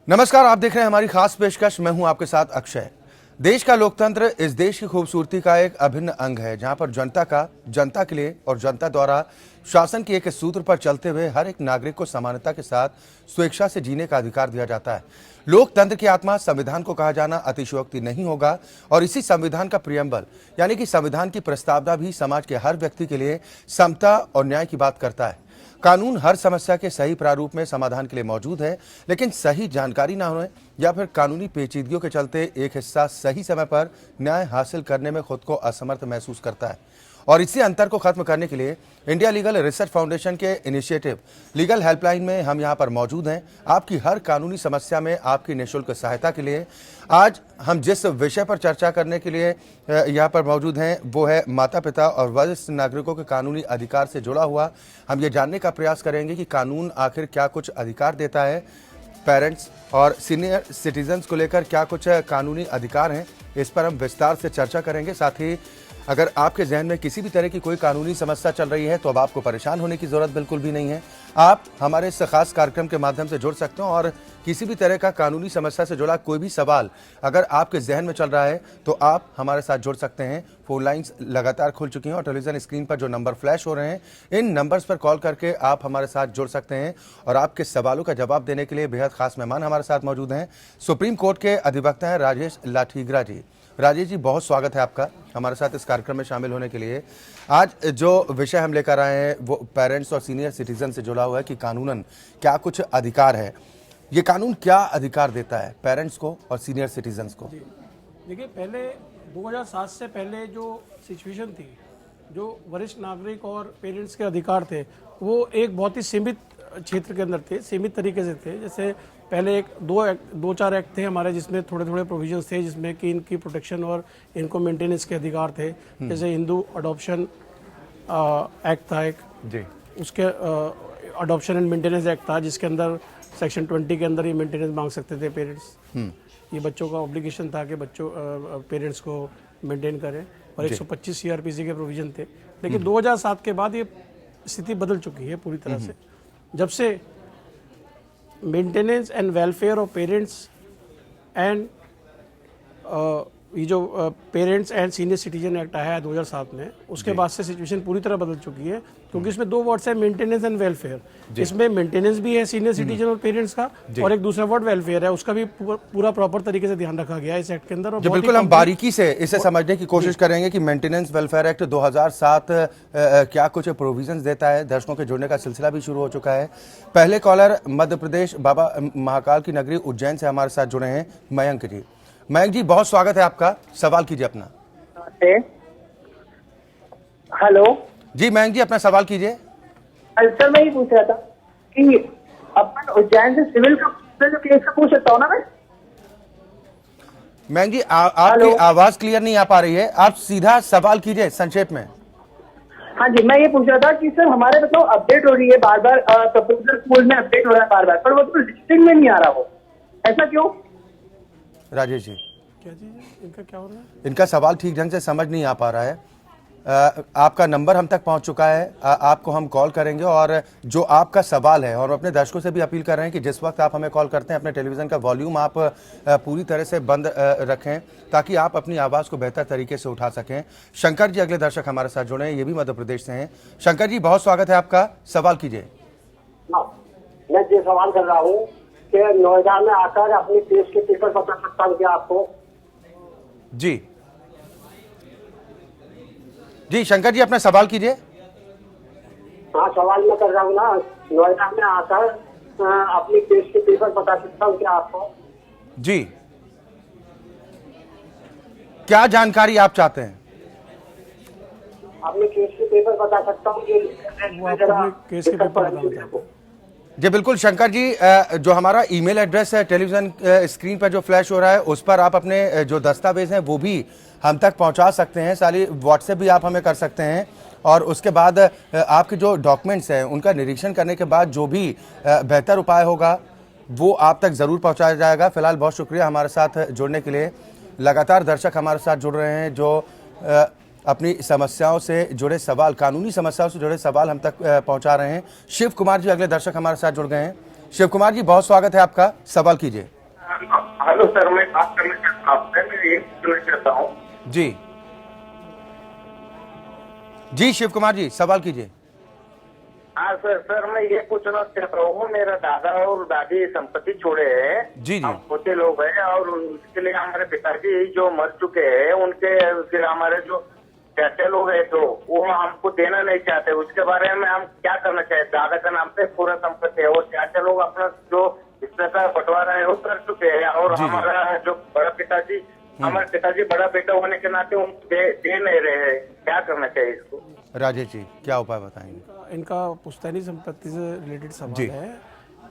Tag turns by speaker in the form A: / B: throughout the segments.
A: नमस्कार, आप देख रहे हैं हमारी खास पेशकश। मैं हूं आपके साथ अक्षय। देश का लोकतंत्र इस देश की खूबसूरती का एक अभिन्न अंग है, जहां पर जनता का जनता के लिए और जनता द्वारा शासन के एक सूत्र पर चलते हुए हर एक नागरिक को समानता के साथ स्वेच्छा से जीने का अधिकार दिया जाता है। लोकतंत्र की आत्मा संविधान को कहा जाना अतिशयोक्ति नहीं होगा और इसी संविधान का प्रियम्बल यानी कि संविधान की प्रस्तावना भी समाज के हर व्यक्ति के लिए समता और न्याय की बात करता है। कानून हर समस्या के सही प्रारूप में समाधान के लिए मौजूद है, लेकिन सही जानकारी ना होने या फिर कानूनी पेचीदगियों के चलते एक हिस्सा सही समय पर न्याय हासिल करने में खुद को असमर्थ महसूस करता है। और इसी अंतर को खत्म करने के लिए इंडिया लीगल रिसर्च फाउंडेशन के इनिशिएटिव लीगल हेल्पलाइन में हम यहां पर मौजूद हैं, आपकी हर कानूनी समस्या में आपकी निःशुल्क सहायता के लिए। आज हम जिस विषय पर चर्चा करने के लिए यहां पर मौजूद हैं वो है माता पिता और वरिष्ठ नागरिकों के कानूनी अधिकार से जुड़ा हुआ। हम ये जानने का प्रयास करेंगे कि कानून आखिर क्या कुछ अधिकार देता है, पेरेंट्स और सीनियर सिटीजन्स को लेकर क्या कुछ कानूनी अधिकार हैं, इस पर हम विस्तार से चर्चा करेंगे। साथ ही अगर आपके जहन में किसी भी तरह की कोई कानूनी समस्या चल रही है तो अब आपको परेशान होने की जरूरत बिल्कुल भी नहीं है। आप हमारे इस खास कार्यक्रम के माध्यम से जुड़ सकते हो और किसी भी तरह का कानूनी समस्या से जुड़ा कोई भी सवाल अगर आपके जहन में चल रहा है तो आप हमारे साथ जुड़ सकते हैं। फोन लाइंस लगातार खुल चुकी हैं और टेलीविजन स्क्रीन पर जो नंबर फ्लैश हो रहे हैं, इन नंबर्स पर कॉल करके आप हमारे साथ जुड़ सकते हैं और आपके सवालों का जवाब देने के लिए बेहद खास मेहमान हमारे साथ मौजूद हैं। सुप्रीम कोर्ट के अधिवक्ता हैं राजेश लाठीगरा जी। राजेश जी, बहुत स्वागत है आपका हमारे साथ इस कार्यक्रम में शामिल होने के लिए। आज जो विषय हम लेकर आए हैं वो पेरेंट्स और सीनियर सिटीजन से जुड़ा हुआ है कि कानूनन क्या कुछ अधिकार है। ये कानून क्या अधिकार देता है पेरेंट्स को और सीनियर सिटीजन्स को?
B: देखिए, पहले 2007 से पहले जो सिचुएशन थी, जो वरिष्ठ नागरिक और पेरेंट्स के अधिकार थे, वो एक बहुत ही सीमित क्षेत्र के अंदर थे, सीमित तरीके से थे। जैसे पहले एक दो चार एक्ट थे हमारे जिसमें थोड़े थोड़े प्रोविजंस थे जिसमें कि इनकी प्रोटेक्शन और इनको मेंटेनेंस के अधिकार थे। जैसे हिंदू अडॉप्शन एक्ट था एक जी, उसके अडॉप्शन एंड मेंटेनेंस एक्ट था जिसके अंदर सेक्शन 20 के अंदर ही मेंटेनेंस मांग सकते थे पेरेंट्स। ये बच्चों का ऑब्लिगेशन था कि बच्चों पेरेंट्स को मेंटेन करें और 125 CRPC के प्रोविजन थे। लेकिन 2007 के बाद ये स्थिति बदल चुकी है पूरी तरह से, जब से maintenance and welfare of parents and ये जो parents and senior citizen act आया है 2007 में, उसके बाद से सिचुएशन पूरी तरह बदल चुकी है। क्योंकि इसमें दो वर्ड्स है, मेंटेनेंस एंड वेलफेयर। इसमें मेंटेनेंस भी है सीनियर सिटीजन और पेरेंट्स का, और एक दूसरा वर्ड वेलफेयर है, उसका भी पूरा प्रॉपर तरीके से ध्यान रखा गया है इस एक्ट के अंदर। और
A: बिल्कुल हम बारीकी से इसे समझने की कोशिश करेंगे कि मेंटेनेंस वेलफेयर एक्ट 2007 क्या कुछ प्रोविजंस देता है। दर्शकों के जुड़ने का सिलसिला भी शुरू हो चुका है। पहले कॉलर मध्य प्रदेश बाबा महाकाल की नगरी उज्जैन से हमारे साथ जुड़े हैं मयंक जी। मयंक जी, बहुत स्वागत है आपका, सवाल कीजिए अपना।
C: हेलो
A: जी मयंक जी, अपना सवाल कीजिए।
C: सर, मैं ये पूछ रहा था कि अपन उज्जैन से सिविल का जो केस का पूछ सकता हूँ ना मैं?
A: मयंक जी, आपकी आवाज क्लियर नहीं आ पा रही है, आप सीधा सवाल कीजिए संक्षेप में।
C: हाँ जी, मैं ये पूछ रहा था कि सर हमारे बताओ अपडेट हो रही है बार बार, कंप्यूटर स्कूल में अपडेट हो रहा है बार बार, पर वो तो लिस्टिंग में नहीं आ रहा, वो ऐसा क्यों?
A: राजेश जी,
B: क्या चीज़ है? इनका क्या हो रहा है?
A: इनका सवाल ठीक ढंग से समझ नहीं आ पा रहा है। आपका नंबर हम तक पहुंच चुका है, आपको हम कॉल करेंगे और जो आपका सवाल है, और अपने दर्शकों से भी अपील कर रहे हैं कि जिस वक्त आप हमें कॉल करते हैं अपने टेलीविज़न का वॉल्यूम आप पूरी तरह से बंद रखें ताकि आप अपनी आवाज़ को बेहतर तरीके से उठा सकें। शंकर जी अगले दर्शक हमारे साथ जुड़े हैं, ये भी मध्य प्रदेश से हैं। शंकर जी, बहुत स्वागत है आपका, सवाल कीजिए।
D: मैं ये सवाल कर रहा हूँ कि नोएडा में आकर अपनी केस के पेपर बता सकता हूँ क्या आपको?
A: जी जी शंकर जी, अपना सवाल कीजिए।
D: हाँ, सवाल मैं कर रहा हूँ ना, नोएडा में आकर अपनी केस के पेपर बता सकता हूँ क्या आपको?
A: जी, क्या जानकारी आप चाहते हैं?
D: अपने केस के पेपर बता सकता हूँ कि
B: केस के पेपर बताना चाहते हैं।
A: जी बिल्कुल शंकर जी, जो हमारा ईमेल एड्रेस है टेलीविजन स्क्रीन पर जो फ्लैश हो रहा है उस पर आप अपने जो दस्तावेज हैं वो भी हम तक पहुंचा सकते हैं। साली व्हाट्सएप भी आप हमें कर सकते हैं और उसके बाद आपके जो डॉक्यूमेंट्स हैं उनका निरीक्षण करने के बाद जो भी बेहतर उपाय होगा वो आप तक ज़रूर पहुंचाया जाएगा। फिलहाल बहुत शुक्रिया हमारे साथ जुड़ने के लिए। लगातार दर्शक हमारे साथ जुड़ रहे हैं जो अपनी समस्याओं से जुड़े सवाल, कानूनी समस्याओं से जुड़े सवाल हम तक पहुंचा रहे हैं। शिव कुमार जी अगले दर्शक हमारे साथ जुड़ गए हैं। शिव कुमार जी, बहुत स्वागत है आपका, सवाल कीजिए।
E: हेलो सर, मैं बात करना चाहता हूँ आपसे। मैं ये पूछना चाहता हूँ।
A: जी जी शिव कुमार जी सवाल कीजिए।
E: हाँ सर मैं ये पूछना चाहता हूँ, मेरा दादा और दादी संपत्ति छोड़े हैं।
A: जी, जी।
E: हम छोटे लोग हैं और उसके लिए हमारे पिताजी जो मर चुके हैं उनके फिर हमारे जो चाचा लोग हैं तो वो हमको देना नहीं चाहते। उसके बारे में हम क्या करना चाहिए? दादा का नाम पे पूरा संपत्ति है और चाचा लोग अपना जो हिस्से का बंटवारा है वो कर चुके हैं और
A: जी, जी।
E: हमारा जो बड़ा पिताजी हमारे पिताजी बड़ा बेटा होने के नाते उनको दे नहीं रहे हैं। क्या करना चाहिए इसको?
A: राजेश जी क्या उपाय बताएंगे?
B: इनका पुश्तैनी संपत्ति से रिलेटेड
A: जी।
B: सवाल है।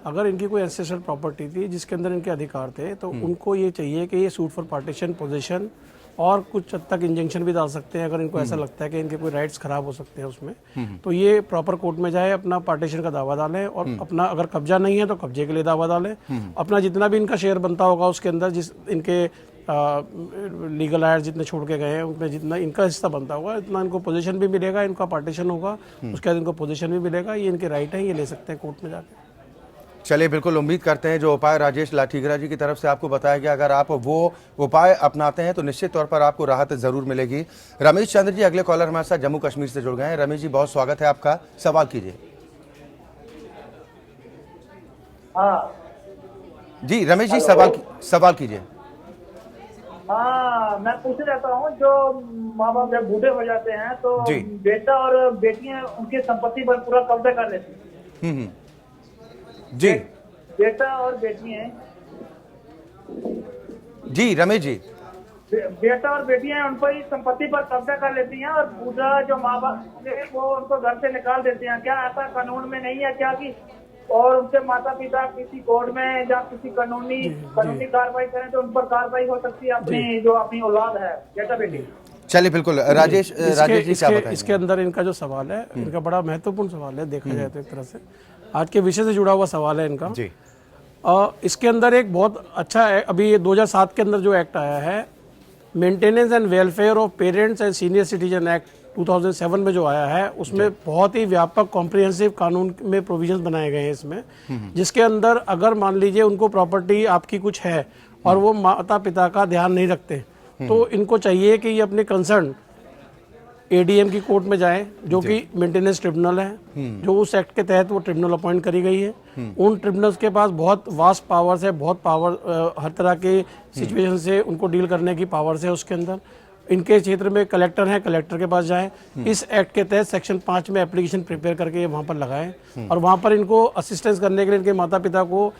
B: अगर इनकी कोई एंसेस्ट्रल प्रॉपर्टी थी जिसके अंदर इनके अधिकार थे तो उनको ये चाहिए कि ये सूट फॉर पार्टीशन पोजीशन और कुछ हद तक इंजंक्शन भी डाल सकते हैं अगर इनको ऐसा लगता है कि इनके कोई राइट्स खराब हो सकते हैं उसमें। तो ये प्रॉपर कोर्ट में जाए, अपना पार्टीशन का दावा डालें और अपना अगर कब्जा नहीं है तो कब्जे के लिए दावा डालें। अपना जितना भी इनका शेयर बनता होगा उसके अंदर जिस इनके लीगल आयर जितने छोड़ के गए हैं उनमें जितना इनका हिस्सा बनता होगा इतना इनको पोजीशन भी मिलेगा, इनका पार्टीशन होगा, उसके बाद इनको पोजीशन भी मिलेगा। ये इनके राइट है, ये ले सकते हैं कोर्ट में जाके।
A: चलिए बिल्कुल उम्मीद करते हैं जो उपाय राजेश लाठीगरा जी की तरफ से आपको बताया गया अगर आप वो उपाय अपनाते हैं तो निश्चित तौर पर आपको राहत जरूर मिलेगी। रमेश चंद्र जी अगले कॉलर हमारे साथ जम्मू कश्मीर से जुड़ गए हैं। रमेश जी बहुत स्वागत है आपका, सवाल कीजिए।
C: हाँ
A: जी रमेश जी सवाल कीजिए।
C: हाँ, मैं पूछना चाहता हूँ जो माँ बाप जब बूढ़े हो जाते हैं तो
A: जी।
C: बेटा और बेटियां उनकी संपत्ति पर पूरा कब्जा कर लेती हैं।
A: जी
C: बेटा और बेटियां
A: जी रमेश जी
C: बेटा और बेटियां उन पर ही संपत्ति पर कब्जा कर लेती हैं और पूरा जो माँ बाप है वो उनको घर से निकाल देते हैं। क्या ऐसा कानून में नहीं है क्या कि और उनके माता पिता किसी कोर्ट में या किसी कानूनी कार्रवाई करें तो उन पर कार्रवाई हो सकती है अपनी जो अपनी औलाद है बेटा बेटी?
A: चलिए बिल्कुल राजेश जी क्या बताएंगे?
B: इसके अंदर इनका जो सवाल है इनका बड़ा महत्वपूर्ण सवाल है देखा जाए तो एक तरह से आज के विषय से जुड़ा हुआ सवाल है इनका
A: जी।
B: इसके अंदर एक बहुत अच्छा है अभी 2007 के अंदर जो एक्ट आया है maintenance and welfare of parents and senior citizen act 2007 में जो आया है उसमें बहुत ही व्यापक कॉम्प्रिहेंसिव कानून में प्रोविजंस बनाए गए हैं इसमें, जिसके अंदर अगर मान लीजिए उनको प्रॉपर्टी आपकी कुछ है और वो माता पिता का ध्यान नहीं रखते तो इनको चाहिए कि ये अपने कंसर्न एडीएम की कोर्ट में जाएं जो कि मेंटेनेंस ट्रिब्यूनल है जो उस एक्ट के तहत वो ट्रिब्यूनल अपॉइंट करी गई है। उन ट्रिब्यूनल्स के पास बहुत वास्ट पावर्स है, बहुत पावर हर तरह के सिचुएशन से उनको डील करने की पावर्स है उसके अंदर। इनके क्षेत्र में कलेक्टर है, कलेक्टर के पास जाएं, इस एक्ट के तहत सेक्शन 5 में एप्लीकेशन प्रिपेयर करके वहाँ पर लगाएं और वहाँ पर इनको असिस्टेंस करने के लिए इनके माता पिता को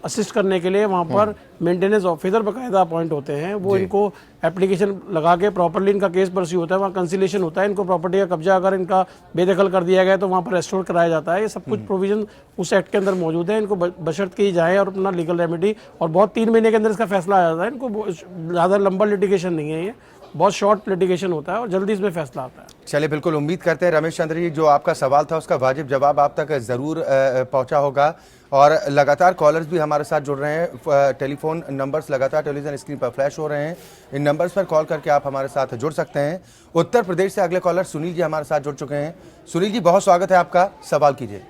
B: असिस्ट करने के लिए वहाँ पर मेंटेनेंस ऑफिसर बाकायदा अपॉइंट होते हैं। वो इनको एप्लीकेशन लगा के प्रॉपर्ली इनका केस परस्यू होता है, वहाँ कंसिलेशन होता है, इनको प्रॉपर्टी का कब्जा अगर इनका बेदखल कर दिया गया तो वहाँ पर रेस्टोर कराया जाता है। ये सब कुछ प्रोविजन उस एक्ट के अंदर मौजूद है। इनको बशर्त की जाए और अपना लीगल रेमेडी और बहुत 3 महीने के अंदर इसका फैसला आ जाता है। इनको ज़्यादा लंबा लिटिगेशन नहीं है, ये बहुत शॉर्ट लिटिगेशन होता है और जल्दी इसमें फैसला आता है।
A: चलिए बिल्कुल उम्मीद करते हैं रमेश चंद्र जी जो आपका सवाल था उसका वाजिब जवाब आप तक जरूर पहुंचा होगा और लगातार कॉलर्स भी हमारे साथ जुड़ रहे हैं। टेलीफोन नंबर्स लगातार टेलीविजन स्क्रीन पर फ्लैश हो रहे हैं, इन नंबर्स पर कॉल करके आप हमारे साथ जुड़ सकते हैं। उत्तर प्रदेश से अगले कॉलर सुनील जी हमारे साथ जुड़ चुके हैं। सुनील जी बहुत स्वागत है आपका, सवाल कीजिए।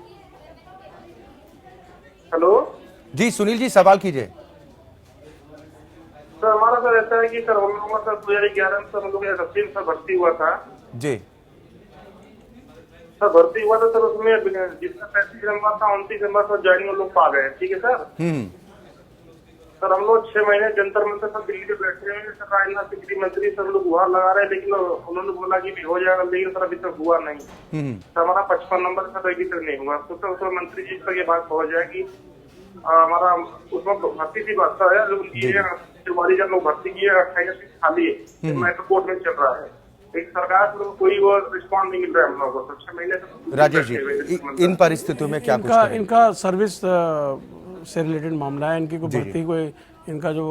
E: हेलो
A: जी सुनील जी सवाल कीजिए।
E: सर हमारा सर ऐसा है कि सर हम लोगों का 2011 में सर हम लोग एसएससी में भर्ती हुआ था।
A: जी
E: सर भर्ती हुआ था सर, उसमें जिसका 35 नंबर था 29 नंबर पर ज्वाइनिंग लोग पा गए। ठीक है सर। सर हम लोग 6 महीने जंतर मंतर सर दिल्ली में बैठे हुए हैं सर, राजनाथ सिंह गृह मंत्री सर लोग गुहार लगा रहे हैं लेकिन उन्होंने बोला कि हो जाएगा, लेकिन सर अभी तक हुआ नहीं। सर हमारा 55 नंबर सर अभी तक नहीं हुआ। तो सर मंत्री जी तक ये बात पहुंच जाएगी। हमारा उसमें भर्ती की बात है जो जब लोग भर्ती किए 28 सीट खाली है, मैं तो कोर्ट में चल रहा है, एक सरकार से कोई वो रिस्पॉन्स नहीं मिल रहा है हम लोगों को। 6 महीने से
A: राजेश जी इन परिस्थितियों में क्या कुछ करें?
B: इनका सर्विस से रिलेटेड मामला है, इनकी कोई भर्ती कोई इनका जो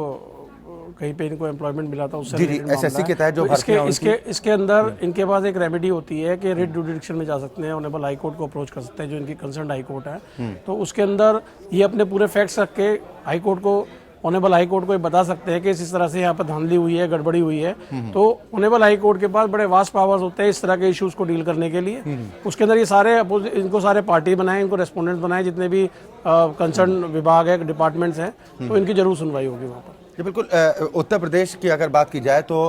B: कहीं पे इनको एम्प्लॉयमेंट मिला था उससे
A: जी एसएससी के तहत जो
B: इसके अंदर इनके पास एक रेमेडी होती है कि रिट जुडिक्शन में जा सकते हैं, ऑनरेबल हाई कोर्ट को अप्रोच कर सकते हैं जो इनकी कंसर्न हाई कोर्ट है। तो उसके अंदर ये अपने पूरे फैक्ट्स रख के हाई कोर्ट को ऑनेबल हाई कोर्ट को ये बता सकते हैं कि इस तरह से यहाँ पर धांधली हुई है, गड़बड़ी हुई है, तो ऑनेबल हाई कोर्ट के पास बड़े वास्ट पावर्स होते हैं इस तरह के इश्यूज को डील करने के लिए। उसके अंदर ये सारे इनको सारे पार्टी बनाए, इनको रेस्पोंडेंट बनाए, जितने भी कंसर्न विभाग है, डिपार्टमेंट्स हैं, तो इनकी जरूर सुनवाई होगी वहाँ पर।
A: जी बिल्कुल। उत्तर प्रदेश की अगर बात की जाए तो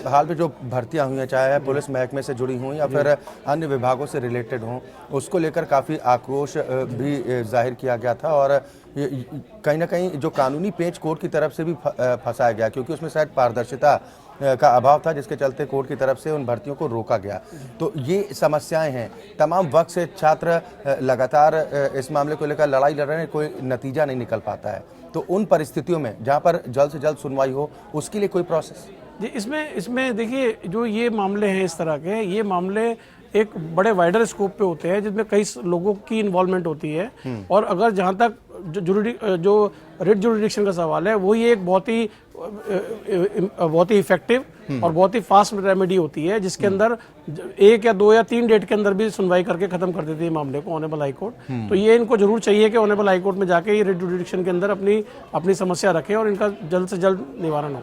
A: हाल में जो भर्तियां हुई हैं, चाहे पुलिस महकमे से जुड़ी हुई या फिर अन्य विभागों से रिलेटेड हों, उसको लेकर काफ़ी आक्रोश भी जाहिर किया गया था और कहीं ना कहीं जो कानूनी पेच कोर्ट की तरफ से भी फंसाया गया, क्योंकि उसमें शायद पारदर्शिता का अभाव था, जिसके चलते कोर्ट की तरफ से उन भर्तियों को रोका गया। तो ये समस्याएं हैं, तमाम वक्त से छात्र लगातार इस मामले को लेकर लड़ाई लड़ रहे हैं, कोई नतीजा नहीं निकल पाता है। तो उन परिस्थितियों में जहां पर जल्द से जल्द सुनवाई हो, उसके लिए कोई प्रोसेस?
B: जी, इसमें देखिए, जो ये मामले हैं इस तरह के, ये मामले एक बड़े वाइडर स्कोप पे होते हैं, जिसमें कई लोगों की इन्वॉल्वमेंट होती है। और अगर जहां तक जो रिट जुरिडिक्शन का सवाल है, वो ये एक बहुत ही इफेक्टिव और बहुत ही फास्ट रेमेडी होती है, जिसके अंदर 1 या 2 या 3 डेट के अंदर भी सुनवाई करके खत्म कर देती है मामले को ऑनेबल हाई कोर्ट। तो ये इनको जरूर चाहिए कि ऑनेबल हाई कोर्ट में जाके ये रिट जुरिडिक्शन के अंदर अपनी समस्या रखें और इनका जल्द से जल्द निवारण हो।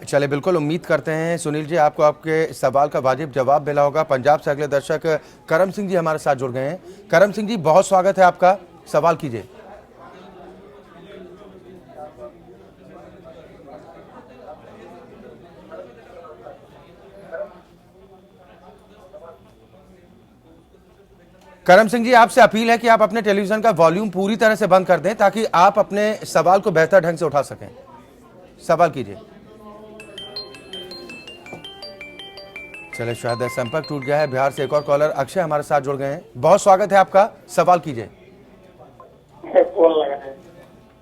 A: चले, बिल्कुल उम्मीद करते हैं सुनील जी आपको आपके सवाल का वाजिब जवाब मिला होगा। पंजाब से अगले दर्शक करम सिंह जी हमारे साथ जुड़ गए हैं। करम सिंह जी, बहुत स्वागत है आपका, सवाल कीजिए। करम सिंह जी, आपसे अपील है कि आप अपने टेलीविजन का वॉल्यूम पूरी तरह से बंद कर दें ताकि आप अपने सवाल को बेहतर ढंग से उठा सकें। सवाल कीजिए। चले, शायद संपर्क टूट गया है। बिहार से एक और कॉलर अक्षय हमारे साथ जुड़ गए हैं। बहुत स्वागत है आपका, सवाल कीजिए।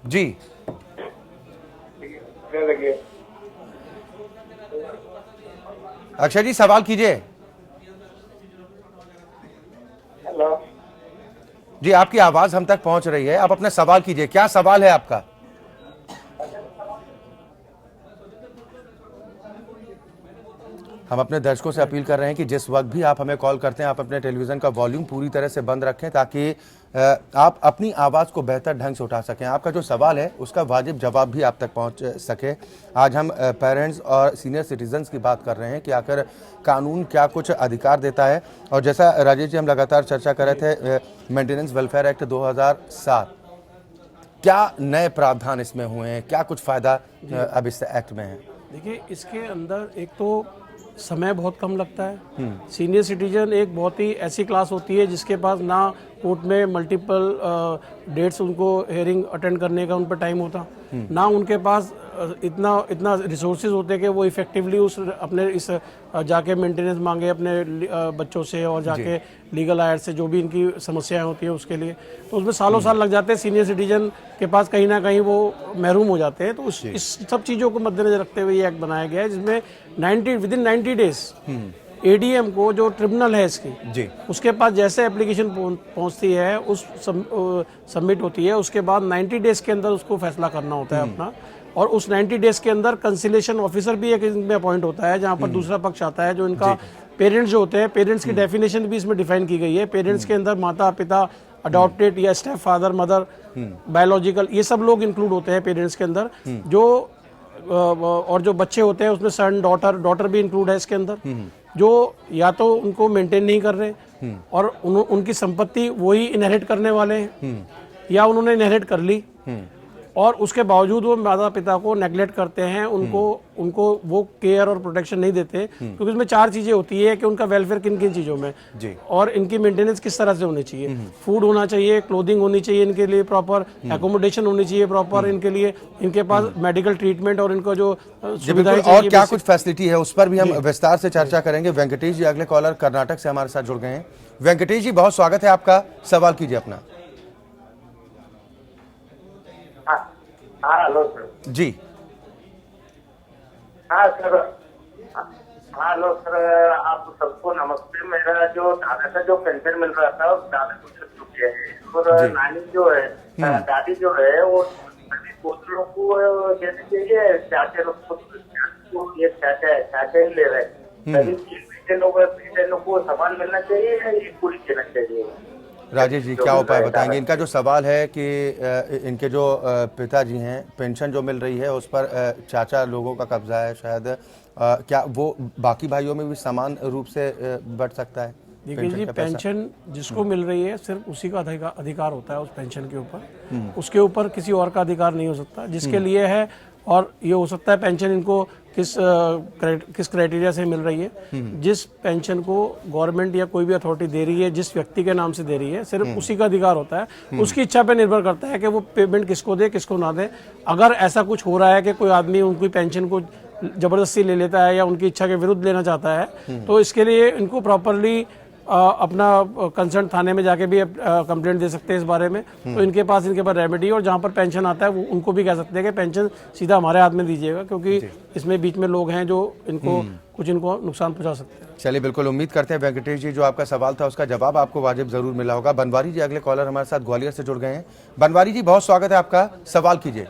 A: जी अक्षय जी, सवाल कीजिए।
C: हेलो
A: जी, आपकी आवाज हम तक पहुंच रही है, आप अपना सवाल कीजिए। क्या सवाल है आपका? हम अपने दर्शकों से अपील कर रहे हैं कि जिस वक्त भी आप हमें कॉल करते हैं, आप अपने टेलीविजन का वॉल्यूम पूरी तरह से बंद रखें ताकि आप अपनी आवाज़ को बेहतर ढंग से उठा सकें। आपका जो सवाल है उसका वाजिब जवाब भी आप तक पहुंच सके। आज हम पेरेंट्स और सीनियर सिटीजन्स की बात कर रहे हैं कि आखिर कानून क्या कुछ अधिकार देता है। और जैसा राजेश जी हम लगातार चर्चा कर रहे थे, मेंटेनेंस वेलफेयर एक्ट 2007, क्या नए प्रावधान इसमें हुए हैं, क्या कुछ फ़ायदा अब इस एक्ट में है?
B: देखिए, इसके अंदर एक तो समय बहुत कम लगता है। सीनियर सिटीजन एक बहुत ही ऐसी क्लास होती है जिसके पास ना कोर्ट में मल्टीपल डेट्स उनको हियरिंग अटेंड करने का उन पर टाइम होता, ना उनके पास इतना रिसोर्सेज होते कि वो इफेक्टिवली अपने इस जाके मेंटेनेंस मांगे अपने बच्चों से और जाके लीगल आयर से जो भी इनकी समस्याएं होती है उसके लिए। तो उसमें सालों साल लग जाते हैं। सीनियर सिटीजन के पास कहीं ना कहीं वो महरूम हो जाते हैं। तो इस सब चीज़ों को मद्देनजर रखते हुए ये एक्ट बनाया गया है, जिसमें विदिन 90 डेज एडीएम को, जो ट्रिब्यूनल है इसकी
A: जी,
B: उसके पास जैसे एप्लीकेशन पहुंचती है, उस सबमिट होती है, उसके बाद 90 डेज के अंदर उसको फैसला करना होता है अपना। और उस 90 डेज के अंदर कंसिलेशन ऑफिसर भी एक इनमें अपॉइंट होता है, जहां पर दूसरा पक्ष आता है, जो इनका पेरेंट्स जो होते हैं, पेरेंट्स की डेफिनेशन भी इसमें डिफाइन की गई है। पेरेंट्स के अंदर माता पिता, अडॉप्टेड या स्टेप फादर, मदर, बायोलॉजिकल, ये सब लोग इंक्लूड होते हैं पेरेंट्स के अंदर। जो और जो बच्चे होते हैं उसमें सन, डॉटर भी इंक्लूड है इसके अंदर, जो या तो उनको मेंटेन नहीं कर रहे और उनकी संपत्ति वही इनहेरिट करने वाले हैं, या उन्होंने इनहेरिट कर ली और उसके बावजूद वो माता पिता को नेग्लेक्ट करते हैं, उनको वो केयर और प्रोटेक्शन नहीं देते। क्योंकि उसमें 4 चीजें होती है कि उनका वेलफेयर किन किन चीजों में
A: जी, और
B: इनकी मेंटेनेंस किस तरह से होनी चाहिए। फूड होना चाहिए, क्लोथिंग होनी चाहिए इनके लिए प्रॉपर, एकोमोडेशन होनी चाहिए प्रॉपर इनके लिए, इनके पास मेडिकल ट्रीटमेंट और इनको जो सुविधाएं
A: और क्या कुछ फैसिलिटी है उस पर भी हम विस्तार से चर्चा करेंगे। वेंकटेश जी अगले कॉलर कर्नाटक से हमारे साथ जुड़ गए हैं। वेंकटेश जी, बहुत स्वागत है आपका, सवाल कीजिए अपना।
D: हाँ हेलो सर।
A: जी
D: हाँ सर, हेलो सर, आप सबको नमस्ते। मेरा जो दादा का जो पेंशन मिल रहा था, दादा को छूट चुके हैं और नानी जो है, दादी जो है, वो सभी पोतलों को जैसे चाहिए, चाचे लोग को ये चाचा ही ले रहे हैं। सभी बेटे लोगों को समान मिलना चाहिए या ये पूरी देना चाहिए?
A: राजेश जी, क्या उपाय बताएंगे? इनका जो सवाल है कि इनके जो पिताजी हैं, पेंशन जो मिल रही है उस पर चाचा लोगों का कब्जा है शायद, क्या वो बाकी भाइयों में भी समान रूप से बढ़ सकता है?
B: देखिए जी, पेंशन जिसको मिल रही है सिर्फ उसी का अधिकार होता है उस पेंशन के ऊपर, उसके ऊपर किसी और का अधिकार नहीं हो सकता जिसके लिए है। और ये हो सकता है पेंशन इनको किस क्राइटेरिया से मिल रही है। जिस पेंशन को गवर्नमेंट या कोई भी अथॉरिटी दे रही है, जिस व्यक्ति के नाम से दे रही है, सिर्फ उसी का अधिकार होता है। उसकी इच्छा पे निर्भर करता है कि वो पेमेंट किसको दे, किसको ना दे। अगर ऐसा कुछ हो रहा है कि कोई आदमी उनकी पेंशन को जबरदस्ती ले लेता है या उनकी इच्छा के विरुद्ध लेना चाहता है, तो इसके लिए इनको प्रॉपरली अपना कंसर्न थाने में जाके भी कंप्लेंट दे सकते हैं इस बारे में। तो इनके पास रेमेडी, और जहाँ पर पेंशन आता है वो उनको भी कह सकते हैं कि पेंशन सीधा हमारे हाथ में दीजिएगा, क्योंकि इसमें बीच में लोग हैं जो इनको नुकसान पहुंचा सकते हैं।
A: चलिए, बिल्कुल उम्मीद करते हैं वेंकटेश जी, जो आपका सवाल था उसका जवाब आपको वाजिब जरूर मिला होगा। बनवारी जी अगले कॉलर हमारे साथ ग्वालियर से जुड़ गए हैं। बनवारी जी, बहुत स्वागत है आपका, सवाल कीजिए।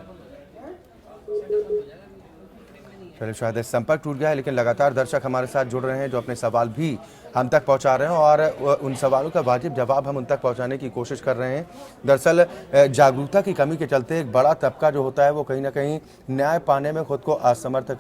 A: चलिए, शायद संपर्क टूट गया है, लेकिन लगातार दर्शक हमारे साथ जुड़ रहे हैं जो अपने सवाल भी हम तक पहुंचा रहे हैं और उन सवालों का वाजिब जवाब हम उन तक पहुंचाने की कोशिश कर रहे हैं। दरअसल जागरूकता की कमी के चलते एक बड़ा तबका जो होता है वो कहीं ना कहीं न्याय पाने में खुद को असमर्थ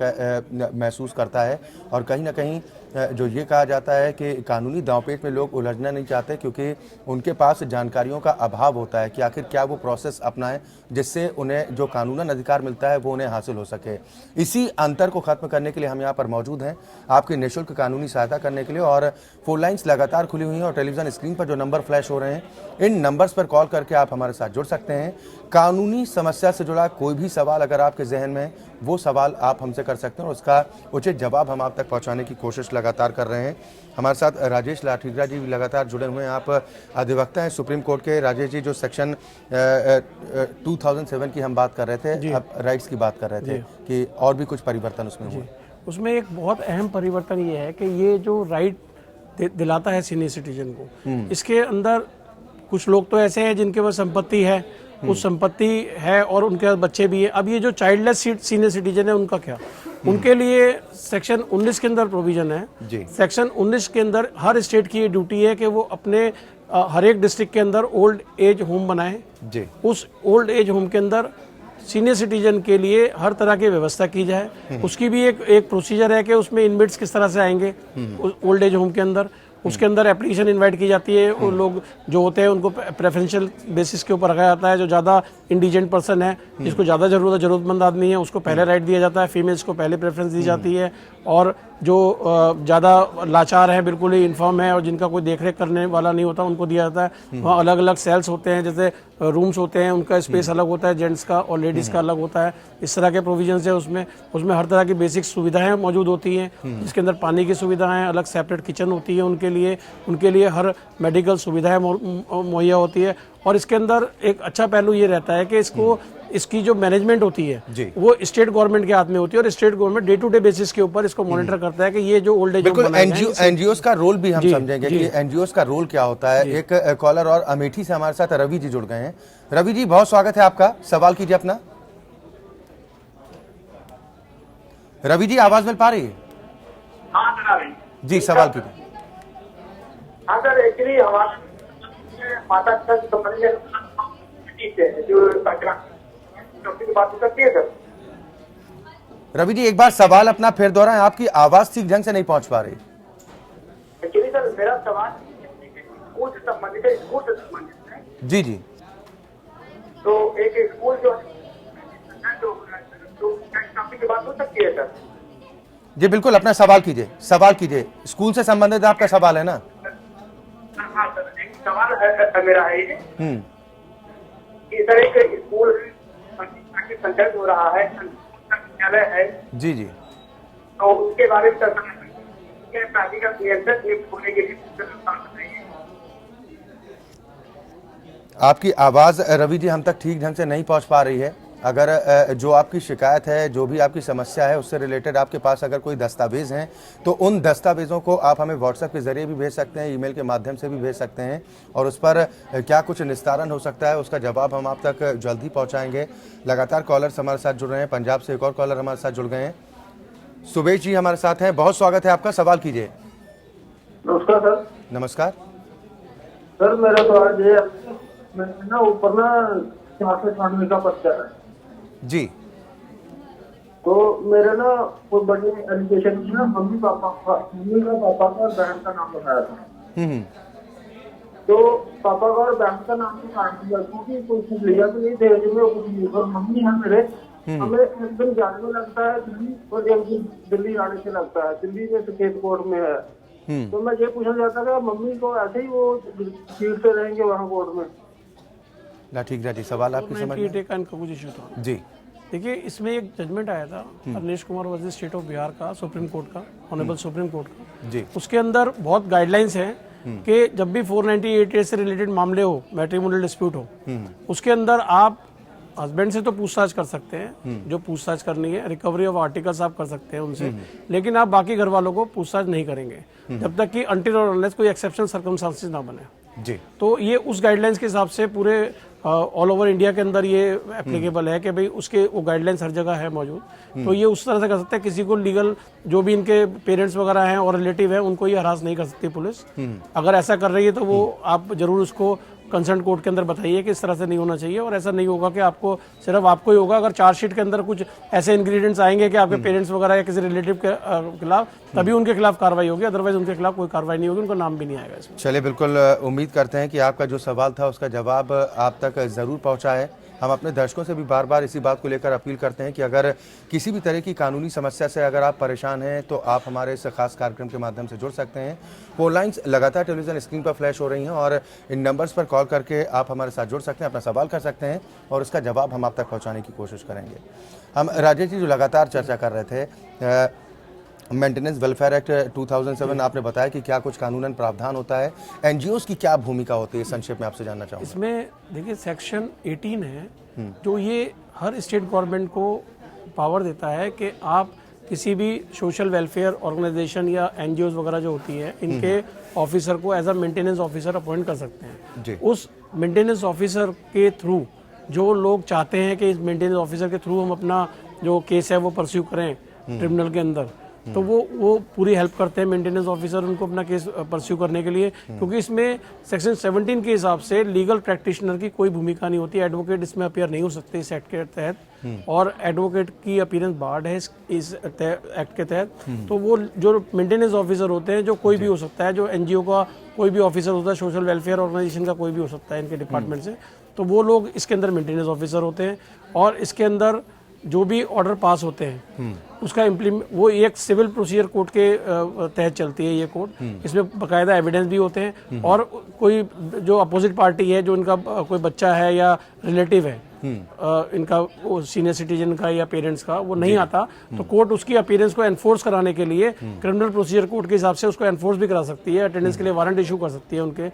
A: महसूस करता है, और कहीं ना कहीं जो ये कहा जाता है कि कानूनी दांवपेच में लोग उलझना नहीं चाहते, क्योंकि उनके पास जानकारियों का अभाव होता है कि आखिर क्या वो प्रोसेस अपनाएं जिससे उन्हें जो कानूनन अधिकार मिलता है वो उन्हें हासिल हो सके। इसी अंतर को खत्म करने के लिए हम यहाँ पर मौजूद हैं, आपकी निःशुल्क कानूनी सहायता करने के लिए। और फोन लाइन्स लगातार खुली हुई हैं और टेलीविजन स्क्रीन पर जो नंबर फ्लैश हो रहे हैं, इन नंबर्स पर कॉल करके आप हमारे साथ जुड़ सकते हैं। कानूनी समस्या से जुड़ा कोई भी सवाल अगर आपके जहन में, वो सवाल आप हमसे कर सकते हैं और उसका उचित जवाब हम आप तक पहुंचाने की कोशिश लगातार कर रहे हैं। हमारे साथ राजेश लाठीगरा जी भी लगातार जुड़े हुए हैं। आप अधिवक्ता हैं सुप्रीम कोर्ट के। राजेश जी, जो सेक्शन 2007 की हम बात कर रहे थे, अब राइट्स की बात कर रहे थे कि और भी कुछ परिवर्तन उसमें हुए।
B: उसमें एक बहुत अहम परिवर्तन ये है कि ये जो राइट दिलाता है सीनियर सिटीजन को, इसके अंदर कुछ लोग तो ऐसे हैं जिनके पास संपत्ति है, उस संपत्ति है और उनके पास बच्चे भी हैं। अब ये जो चाइल्डलेस सीनियर सिटीजन है, उनका क्या? उनके लिए सेक्शन 19 के अंदर प्रोविजन है। सेक्शन 19 के अंदर हर स्टेट की ये ड्यूटी है कि वो अपने हर एक डिस्ट्रिक्ट के अंदर ओल्ड एज होम बनाए। उस ओल्ड एज होम के अंदर सीनियर सिटीजन के लिए हर तरह की व्यवस्था की जाए। उसकी भी एक प्रोसीजर है कि उसमें इनमेट्स किस तरह से आएंगे ओल्ड एज होम के अंदर। उसके अंदर एप्लीकेशन इनवाइट की जाती है, वो लोग जो होते हैं उनको प्रेफरेंशियल बेसिस के ऊपर रखा जाता है। जो ज़्यादा इंडिजेंट पर्सन है, जिसको ज़्यादा ज़रूरतमंद आदमी है, उसको पहले राइट दिया जाता है, फीमेल्स को पहले प्रेफरेंस दी जाती है। और जो ज़्यादा लाचार है, बिल्कुल ही इन्फॉर्म है और जिनका कोई देखरेख करने वाला नहीं होता, उनको दिया जाता है। वहाँ अलग अलग सेल्स होते हैं, जैसे रूम्स होते हैं, उनका स्पेस अलग होता है, जेंट्स का और लेडीज़ का अलग होता है। इस तरह के प्रोविजंस है उसमें हर तरह की बेसिक सुविधाएं मौजूद होती हैं, जिसके अंदर पानी की सुविधाएं, अलग सेपरेट किचन होती है उनके लिए हर मेडिकल सुविधाएं मुहैया होती है। और इसके अंदर एक अच्छा पहलू ये रहता है कि इसकी जो मैनेजमेंट होती है वो स्टेट गवर्नमेंट के हाथ में होती है, और state government day to day basis के ऊपर इसको मॉनिटर करता है कि ये जो ओल्ड एज
A: बिल्कुल एनजीओ का रोल भी हम समझेंगे कि एनजीओ का रोल क्या होता है। एक कॉलर और अमेठी से हमारे साथ रवि जी जुड़ गए हैं। रवि जी, बहुत स्वागत है आपका, सवाल कीजिए अपना। रवि जी, आवाज मिल पा रही है?
C: हाँ सर,
A: जी सवाल कीजिए।
C: हाँ सर, एक्चुअली हमारे माता पिता से संबंधित जो की बात हो सकती है सर।
A: रवि जी, एक बार सवाल अपना फिर दोहराएं, आपकी आवाज ठीक ढंग से नहीं पहुंच पा रही।
C: एक्चुअली सर, मेरा सवाल स्कूल से संबंधित है। जी जी। तो एक स्कूल जो की बात हो सकती है सर?
A: जी बिल्कुल, अपना सवाल कीजिए। स्कूल से संबंधित आपका सवाल है ना?
C: हाँ सर, एक सवाल मेरा है ये कि सर, एक स्कूल संचालित हो रहा है, विद्यालय है
A: जी,
C: तो उसके बारे में प्राधिकार नियंत्रण होने के लिए
A: आपकी आवाज रवि जी हम तक ठीक ढंग से नहीं पहुंच पा रही है। अगर जो आपकी शिकायत है, जो भी आपकी समस्या है, उससे रिलेटेड आपके पास अगर कोई दस्तावेज हैं तो उन दस्तावेजों को आप हमें व्हाट्सएप के जरिए भी भेज सकते हैं, ईमेल के माध्यम से भी भेज सकते हैं, और उस पर क्या कुछ निस्तारण हो सकता है उसका जवाब हम आप तक जल्द ही पहुँचाएँगे। लगातार कॉलर्स हमारे साथ जुड़ रहे हैं। पंजाब से एक और कॉलर हमारे साथ जुड़ गए हैं, सुबेश जी हमारे साथ हैं। बहुत स्वागत है आपका, सवाल कीजिए।
C: नमस्कार सर।
A: नमस्कार।
E: सर मेरा तो आज ये मैंने ना ऊपर ना 496 का पर्चा है,
A: जी
E: तो मेरे ना कोई बड़ी एलिगेशन की ना मम्मी का पापा और बहन का नाम बताया था।
A: हम्म
E: तो पापा का और बहन का नाम तो काट दिया क्योंकि कुछ लिया तो नहीं दहेज में कुछ नहीं। और मम्मी है मेरे, हमें एक दिन जाने में लगता है दिल्ली और एक दिन दिल्ली आने से लगता है। दिल्ली में सुप्रीम कोर्ट में है। तो मैं ये पूछना चाहता था मम्मी को ऐसे ही वो सीट से रहेंगे वहाँ कोर्ट में?
A: ना ठीक है जी, सवाल आपकी समझ में?
B: 98 का इनका कुछ इशू था।
A: जी
B: देखिए, इसमें एक जजमेंट आया था Avneesh Kumar versus state of Bihar का, सुप्रीम कोर्ट का, ऑनरेबल सुप्रीम कोर्ट का।
A: जी
B: उसके अंदर बहुत गाइडलाइंस हैं कि जब भी 498 से रिलेटेड मामले हो, मैट्रिमोनियल डिस्प्यूट हो, उसके अंदर आप हस्बैंड से तो पूछताछ कर सकते हैं, जो पूछताछ करनी है, रिकवरी ऑफ आर्टिकल्स आप कर सकते हैं उनसे, लेकिन आप बाकी घर वालों को पूछताछ नहीं करेंगे जब तक कि अनटिल और अनलेस कोई एक्सेप्शनल सर्कमस्टांसेस ना बने।
A: जी
B: तो ये उस गाइडलाइंस के हिसाब से पूरे ऑल ओवर इंडिया के अंदर ये एप्लीकेबल है कि भाई उसके वो गाइडलाइंस हर जगह है मौजूद। तो ये उस तरह से कर सकते हैं, किसी को लीगल जो भी इनके पेरेंट्स वगैरह हैं और रिलेटिव हैं उनको ये हरास नहीं कर सकती पुलिस। अगर ऐसा कर रही है तो वो आप जरूर उसको कंसर्न कोर्ट के अंदर बताइए कि इस तरह से नहीं होना चाहिए। और ऐसा नहीं होगा कि आपको सिर्फ आपको ही होगा, अगर चार्जशीट के अंदर कुछ ऐसे इंग्रेडिएंट्स आएंगे कि आपके पेरेंट्स वगैरह या किसी रिलेटिव के खिलाफ, तभी उनके खिलाफ कार्रवाई होगी, अदरवाइज उनके खिलाफ कोई कार्रवाई नहीं होगी, उनका नाम भी नहीं आएगा इसमें।
A: चलिए, बिल्कुल उम्मीद करते हैं कि आपका जो सवाल था उसका जवाब आप तक ज़रूर पहुंचा है। हम अपने दर्शकों से भी बार बार इसी बात को लेकर अपील करते हैं कि अगर किसी भी तरह की कानूनी समस्या से अगर आप परेशान हैं तो आप हमारे इस खास कार्यक्रम के माध्यम से जुड़ सकते हैं। फोन लाइन्स लगातार टेलीविजन स्क्रीन पर फ्लैश हो रही हैं और इन नंबर्स पर कॉल करके आप हमारे साथ जुड़ सकते हैं, अपना सवाल कर सकते हैं और उसका जवाब हम आप तक पहुँचाने की कोशिश करेंगे। हम राजेश जी जो लगातार चर्चा कर रहे थे मेंटेनेंस वेलफेयर एक्ट 2007, आपने बताया कि क्या कुछ कानूनन प्रावधान होता है, एनजीओज की क्या भूमिका होती है, संक्षेप में आपसे जानना चाहूँगा।
B: इसमें देखिए सेक्शन 18 है जो ये हर स्टेट गवर्नमेंट को पावर देता है कि आप किसी भी सोशल वेलफेयर ऑर्गेनाइजेशन या एनजीओज वगैरह जो होती है इनके ऑफिसर को as a maintenance officer appoint कर सकते हैं।
A: जी।
B: उस मेंटेनेंस ऑफिसर के थ्रू जो लोग चाहते हैं कि इस मेंटेनेंस ऑफिसर के थ्रू हम अपना जो केस है वो परस्यू करें ट्रिब्यूनल के अंदर, तो वो पूरी हेल्प करते हैं मेंटेनेंस ऑफिसर उनको अपना केस परस्यू करने के लिए, क्योंकि इसमें सेक्शन 17 के हिसाब से लीगल प्रैक्टिशनर की कोई भूमिका नहीं होती। एडवोकेट इसमें अपीयर नहीं हो सकते इस एक्ट के तहत, और एडवोकेट की अपीयरेंस बार्ड है इस एक्ट के तहत। तो वो जो मेंटेनेंस ऑफिसर होते हैं, जो कोई भी हो सकता है, जो एनजीओ का कोई भी ऑफिसर होता है, सोशल वेलफेयर ऑर्गेनाइजेशन का कोई भी हो सकता है इनके डिपार्टमेंट से, तो वो लोग इसके अंदर मेंटेनेंस ऑफिसर होते हैं। और इसके अंदर जो भी ऑर्डर पास होते हैं उसका इम्प्लीमेंट वो एक सिविल प्रोसीजर कोड के तहत चलती है ये कोड। इसमें बाकायदा एविडेंस भी होते हैं, और कोई जो अपोजिट पार्टी है, जो इनका कोई बच्चा है या रिलेटिव है इनका सीनियर सिटीजन का या पेरेंट्स का, वो नहीं आता, तो कोर्ट उसकी अपीयरेंस को एनफोर्स कराने के लिए क्रिमिनल प्रोसीजर कोड के हिसाब से उसको एनफोर्स भी करा सकती है, अटेंडेंस के लिए वारंट इशू कर सकती है उनके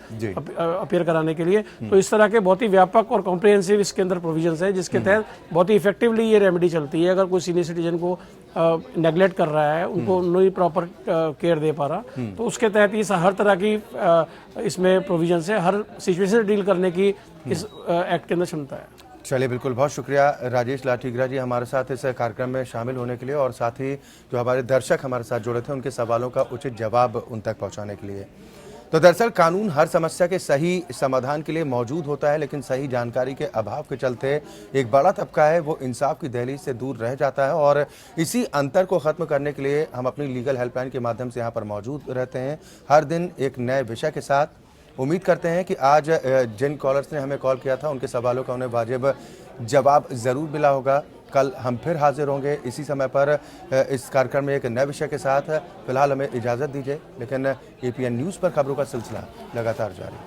B: अपीयर कराने के लिए। तो इस तरह के बहुत ही व्यापक और कॉम्प्रिहेंसिव इसके अंदर प्रोविजंस है, जिसके तहत बहुत ही इफेक्टिवली ये रेमेडी चलती है। अगर कोई सीनियर सिटीजन को नेग्लेक्ट कर रहा है, उनको नहीं प्रॉपर केयर दे पा रहा, तो उसके तहत ये हर तरह की इसमें प्रोविजंस है, हर सिचुएशन से डील करने की इस एक्ट के अंदर क्षमता है।
A: चलिए, बिल्कुल, बहुत शुक्रिया राजेश लाठीगरा जी हमारे साथ इस कार्यक्रम में शामिल होने के लिए, और साथ ही जो हमारे दर्शक हमारे साथ जुड़े थे उनके सवालों का उचित जवाब उन तक पहुंचाने के लिए। तो दरअसल कानून हर समस्या के सही समाधान के लिए मौजूद होता है, लेकिन सही जानकारी के अभाव के चलते एक बड़ा तबका है वो इंसाफ की दहलीज से दूर रह जाता है। और इसी अंतर को ख़त्म करने के लिए हम अपनी लीगल हेल्पलाइन के माध्यम से यहाँ पर मौजूद रहते हैं, हर दिन एक नए विषय के साथ। उम्मीद करते हैं कि आज जिन कॉलर्स ने हमें कॉल किया था उनके सवालों का उन्हें वाजिब जवाब ज़रूर मिला होगा। कल हम फिर हाजिर होंगे इसी समय पर इस कार्यक्रम में एक नए विषय के साथ। फिलहाल हमें इजाज़त दीजिए, लेकिन APN न्यूज़ पर खबरों का सिलसिला लगातार जारी।